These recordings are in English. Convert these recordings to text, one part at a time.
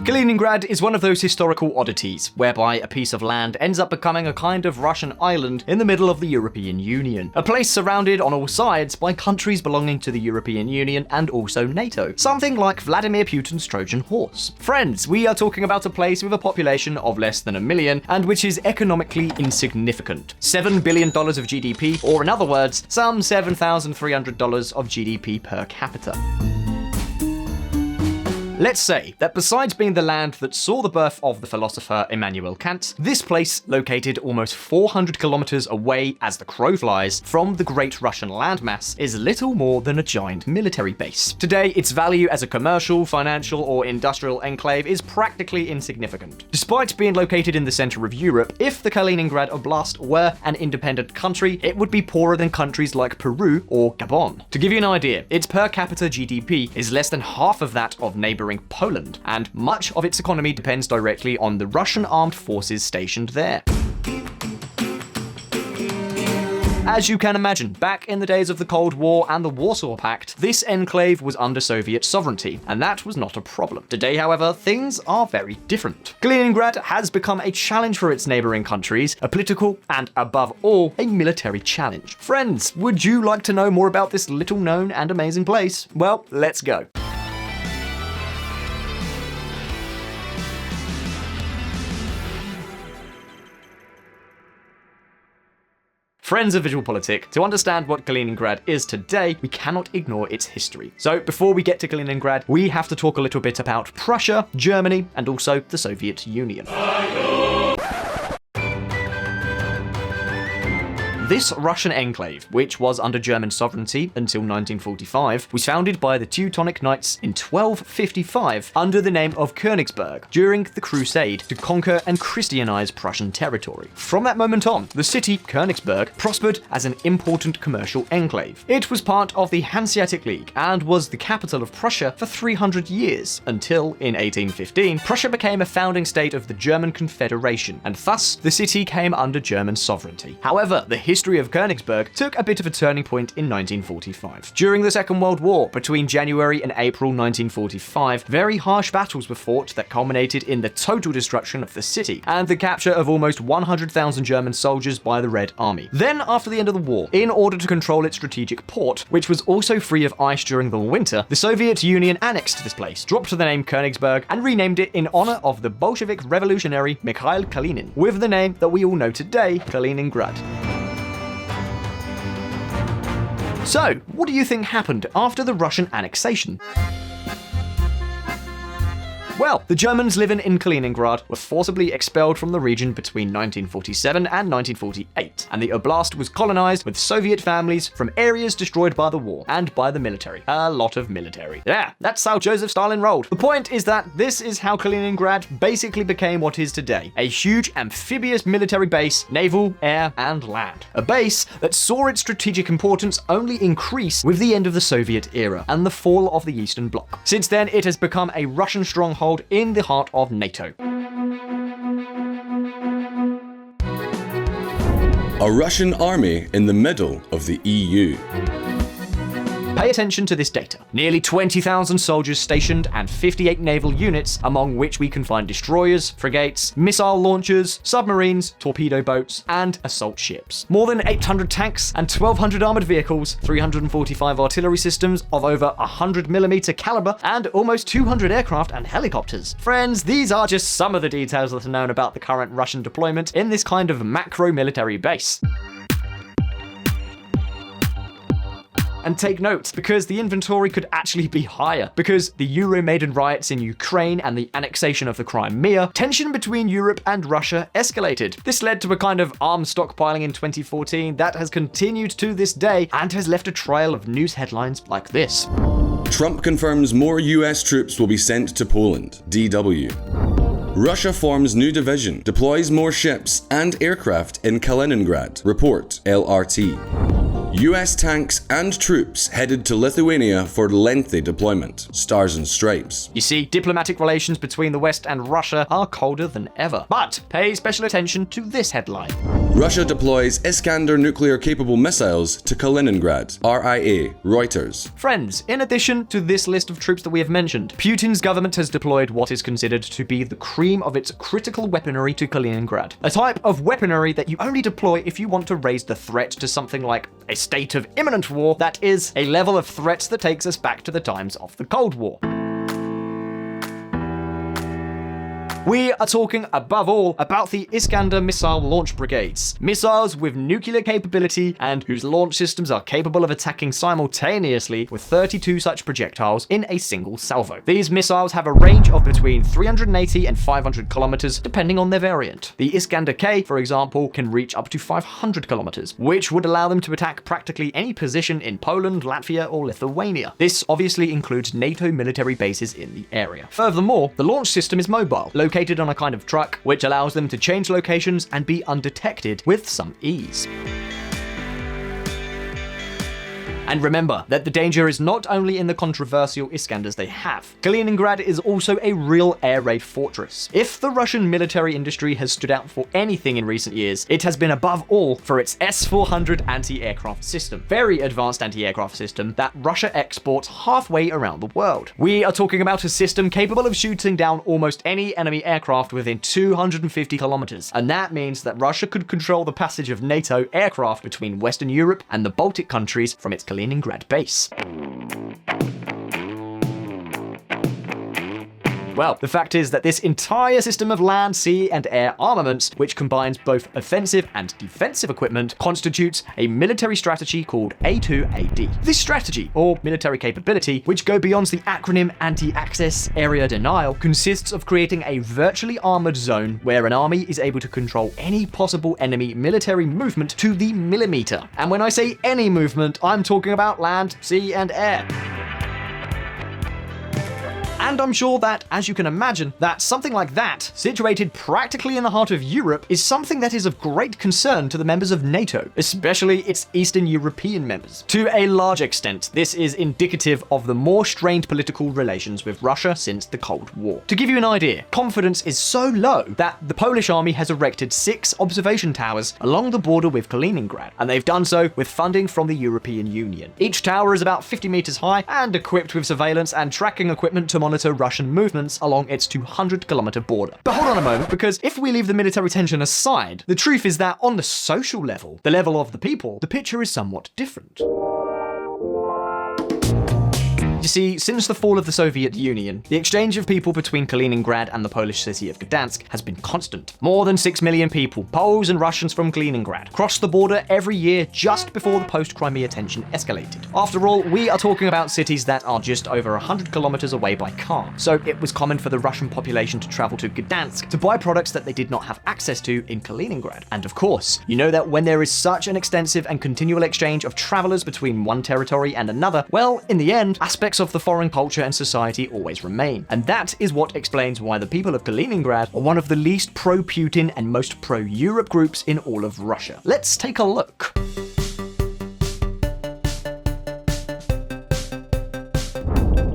Kaliningrad is one of those historical oddities, whereby a piece of land ends up becoming a kind of Russian island in the middle of the European Union. A place surrounded on all sides by countries belonging to the European Union and also NATO. Something like Vladimir Putin's Trojan horse. Friends, we are talking about a place with a population of less than 1 million and which is economically insignificant. $7 billion of GDP, or in other words, some $7,300 of GDP per capita. Let's say that besides being the land that saw the birth of the philosopher Immanuel Kant, this place, located almost 400 kilometers away as the crow flies from the great Russian landmass, is little more than a giant military base. Today, its value as a commercial, financial, or industrial enclave is practically insignificant. Despite being located in the center of Europe, if the Kaliningrad Oblast were an independent country, it would be poorer than countries like Peru or Gabon. To give you an idea, its per capita GDP is less than half of that of neighboring Poland, and much of its economy depends directly on the Russian armed forces stationed there. As you can imagine, back in the days of the Cold War and the Warsaw Pact, this enclave was under Soviet sovereignty, and that was not a problem. Today, however, things are very different. Kaliningrad has become a challenge for its neighboring countries, a political and, above all, a military challenge. Friends, would you like to know more about this little known and amazing place? Well, let's go. Friends of VisualPolitik, to understand what Kaliningrad is today, we cannot ignore its history. So before we get to Kaliningrad, we have to talk a little bit about Prussia, Germany, and also the Soviet Union. This Russian enclave, which was under German sovereignty until 1945, was founded by the Teutonic Knights in 1255 under the name of Königsberg during the Crusade to conquer and Christianize Prussian territory. From that moment on, the city, Königsberg, prospered as an important commercial enclave. It was part of the Hanseatic League and was the capital of Prussia for 300 years, until in 1815, Prussia became a founding state of the German Confederation, and thus the city came under German sovereignty. However, the history of Königsberg took a bit of a turning point in 1945. During the Second World War, between January and April 1945, very harsh battles were fought that culminated in the total destruction of the city and the capture of almost 100,000 German soldiers by the Red Army. Then, after the end of the war, in order to control its strategic port, which was also free of ice during the winter, the Soviet Union annexed this place, dropped the name Königsberg, and renamed it in honor of the Bolshevik revolutionary Mikhail Kalinin, with the name that we all know today, Kaliningrad. So, what do you think happened after the Russian annexation? Well, the Germans living in Kaliningrad were forcibly expelled from the region between 1947 and 1948, and the oblast was colonized with Soviet families from areas destroyed by the war and by the military. A lot of military. Yeah, that's how Joseph Stalin rolled. The point is that this is how Kaliningrad basically became what is today, a huge amphibious military base, naval, air, and land. A base that saw its strategic importance only increase with the end of the Soviet era and the fall of the Eastern Bloc. Since then, it has become a Russian stronghold in the heart of NATO. A Russian army in the middle of the EU. Pay attention to this data. Nearly 20,000 soldiers stationed and 58 naval units, among which we can find destroyers, frigates, missile launchers, submarines, torpedo boats, and assault ships. More than 800 tanks and 1,200 armored vehicles, 345 artillery systems of over 100mm caliber, and almost 200 aircraft and helicopters. Friends, these are just some of the details that are known about the current Russian deployment in this kind of macro military base. And take note, because the inventory could actually be higher. Because the Euromaidan riots in Ukraine and the annexation of the Crimea, tension between Europe and Russia escalated. This led to a kind of arms stockpiling in 2014 that has continued to this day and has left a trail of news headlines like this. Trump confirms more US troops will be sent to Poland. DW. Russia forms new division, deploys more ships and aircraft in Kaliningrad. Report LRT. US tanks and troops headed to Lithuania for lengthy deployment. Stars and stripes. You see, diplomatic relations between the West and Russia are colder than ever. But pay special attention to this headline. Russia deploys Iskander nuclear-capable missiles to Kaliningrad. RIA, Reuters. Friends, in addition to this list of troops that we have mentioned, Putin's government has deployed what is considered to be the cream of its critical weaponry to Kaliningrad. A type of weaponry that you only deploy if you want to raise the threat to something like a state of imminent war that is a level of threats that takes us back to the times of the Cold War. We are talking above all about the Iskander missile launch brigades. Missiles with nuclear capability and whose launch systems are capable of attacking simultaneously with 32 such projectiles in a single salvo. These missiles have a range of between 380 and 500 kilometers depending on their variant. The Iskander K, for example, can reach up to 500 kilometers, which would allow them to attack practically any position in Poland, Latvia, or Lithuania. This obviously includes NATO military bases in the area. Furthermore, the launch system is mobile, located on a kind of truck, which allows them to change locations and be undetected with some ease. And remember that the danger is not only in the controversial Iskanders they have. Kaliningrad is also a real air raid fortress. If the Russian military industry has stood out for anything in recent years, it has been above all for its S-400 anti-aircraft system. Very advanced anti-aircraft system that Russia exports halfway around the world. We are talking about a system capable of shooting down almost any enemy aircraft within 250 kilometers. And that means that Russia could control the passage of NATO aircraft between Western Europe and the Baltic countries from its Kaliningrad base. Well, the fact is that this entire system of land, sea, and air armaments, which combines both offensive and defensive equipment, constitutes a military strategy called A2AD. This strategy, or military capability, which go beyond the acronym Anti-Access Area Denial, consists of creating a virtually armored zone where an army is able to control any possible enemy military movement to the millimeter. And when I say any movement, I'm talking about land, sea, and air. And I'm sure that, as you can imagine, that something like that, situated practically in the heart of Europe, is something that is of great concern to the members of NATO, especially its Eastern European members. To a large extent, this is indicative of the more strained political relations with Russia since the Cold War. To give you an idea, confidence is so low that the Polish army has erected 6 observation towers along the border with Kaliningrad, and they've done so with funding from the European Union. Each tower is about 50 meters high and equipped with surveillance and tracking equipment to monitor Russian movements along its 200-kilometer border. But hold on a moment, because if we leave the military tension aside, the truth is that on the social level, the level of the people, the picture is somewhat different. You see, since the fall of the Soviet Union, the exchange of people between Kaliningrad and the Polish city of Gdansk has been constant. More than 6 million people, Poles and Russians from Kaliningrad, crossed the border every year just before the post-Crimea tension escalated. After all, we are talking about cities that are just over 100 kilometers away by car, so it was common for the Russian population to travel to Gdansk to buy products that they did not have access to in Kaliningrad. And of course, you know that when there is such an extensive and continual exchange of travelers between one territory and another, well, in the end, aspects of the foreign culture and society always remain. And that is what explains why the people of Kaliningrad are one of the least pro-Putin and most pro-Europe groups in all of Russia. Let's take a look.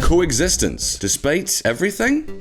Coexistence, despite everything?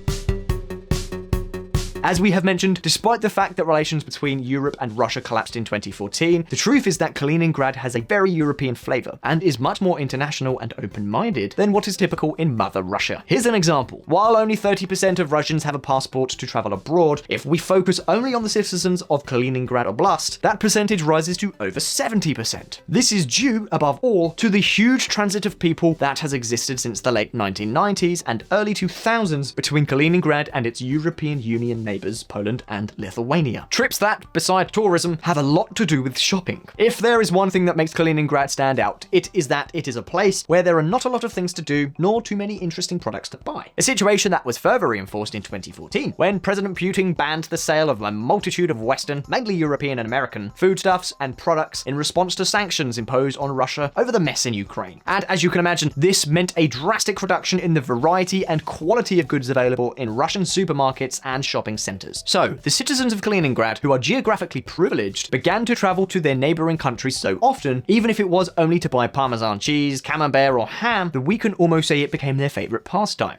As we have mentioned, despite the fact that relations between Europe and Russia collapsed in 2014, the truth is that Kaliningrad has a very European flavor and is much more international and open-minded than what is typical in Mother Russia. Here's an example. While only 30% of Russians have a passport to travel abroad, if we focus only on the citizens of Kaliningrad Oblast, that percentage rises to over 70%. This is due, above all, to the huge transit of people that has existed since the late 1990s and early 2000s between Kaliningrad and its European Union neighbors, Poland and Lithuania. Trips that, beside tourism, have a lot to do with shopping. If there is one thing that makes Kaliningrad stand out, it is that it is a place where there are not a lot of things to do, nor too many interesting products to buy. A situation that was further reinforced in 2014, when President Putin banned the sale of a multitude of Western, mainly European and American, foodstuffs and products in response to sanctions imposed on Russia over the mess in Ukraine. And as you can imagine, this meant a drastic reduction in the variety and quality of goods available in Russian supermarkets and shopping centers. So, the citizens of Kaliningrad, who are geographically privileged, began to travel to their neighboring countries so often, even if it was only to buy Parmesan cheese, camembert, or ham, that we can almost say it became their favorite pastime.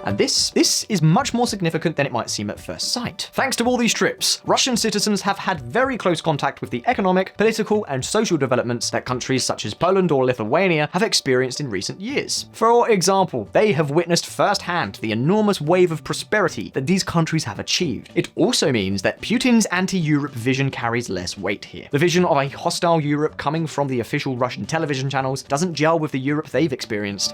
And this is much more significant than it might seem at first sight. Thanks to all these trips, Russian citizens have had very close contact with the economic, political, and social developments that countries such as Poland or Lithuania have experienced in recent years. For example, they have witnessed firsthand the enormous wave of prosperity that these countries have achieved. It also means that Putin's anti-Europe vision carries less weight here. The vision of a hostile Europe coming from the official Russian television channels doesn't gel with the Europe they've experienced.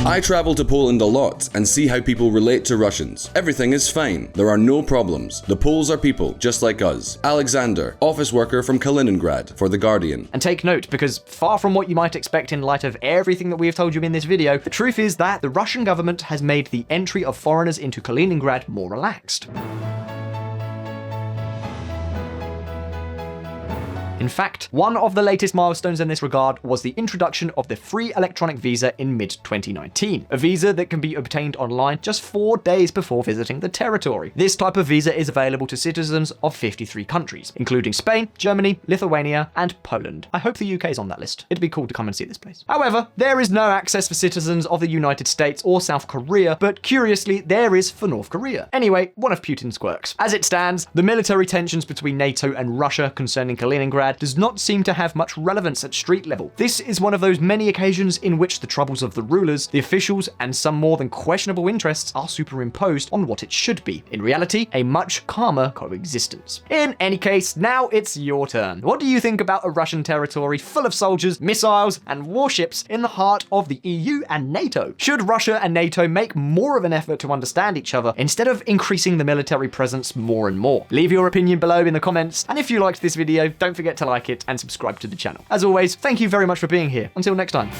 I travel to Poland a lot and see how people relate to Russians. Everything is fine. There are no problems. The Poles are people, just like us. Alexander, office worker from Kaliningrad, for The Guardian. And take note, because far from what you might expect in light of everything that we have told you in this video, the truth is that the Russian government has made the entry of foreigners into Kaliningrad more relaxed. In fact, one of the latest milestones in this regard was the introduction of the free electronic visa in mid-2019, a visa that can be obtained online just 4 days before visiting the territory. This type of visa is available to citizens of 53 countries, including Spain, Germany, Lithuania, and Poland. I hope the UK is on that list. It'd be cool to come and see this place. However, there is no access for citizens of the United States or South Korea, but curiously, there is for North Korea. Anyway, one of Putin's quirks. As it stands, the military tensions between NATO and Russia concerning Kaliningrad does not seem to have much relevance at street level. This is one of those many occasions in which the troubles of the rulers, the officials, and some more than questionable interests are superimposed on what it should be. In reality, a much calmer coexistence. In any case, now it's your turn. What do you think about a Russian territory full of soldiers, missiles, and warships in the heart of the EU and NATO? Should Russia and NATO make more of an effort to understand each other instead of increasing the military presence more and more? Leave your opinion below in the comments, and if you liked this video, don't forget to like it and subscribe to the channel. As always, thank you very much for being here. Until next time.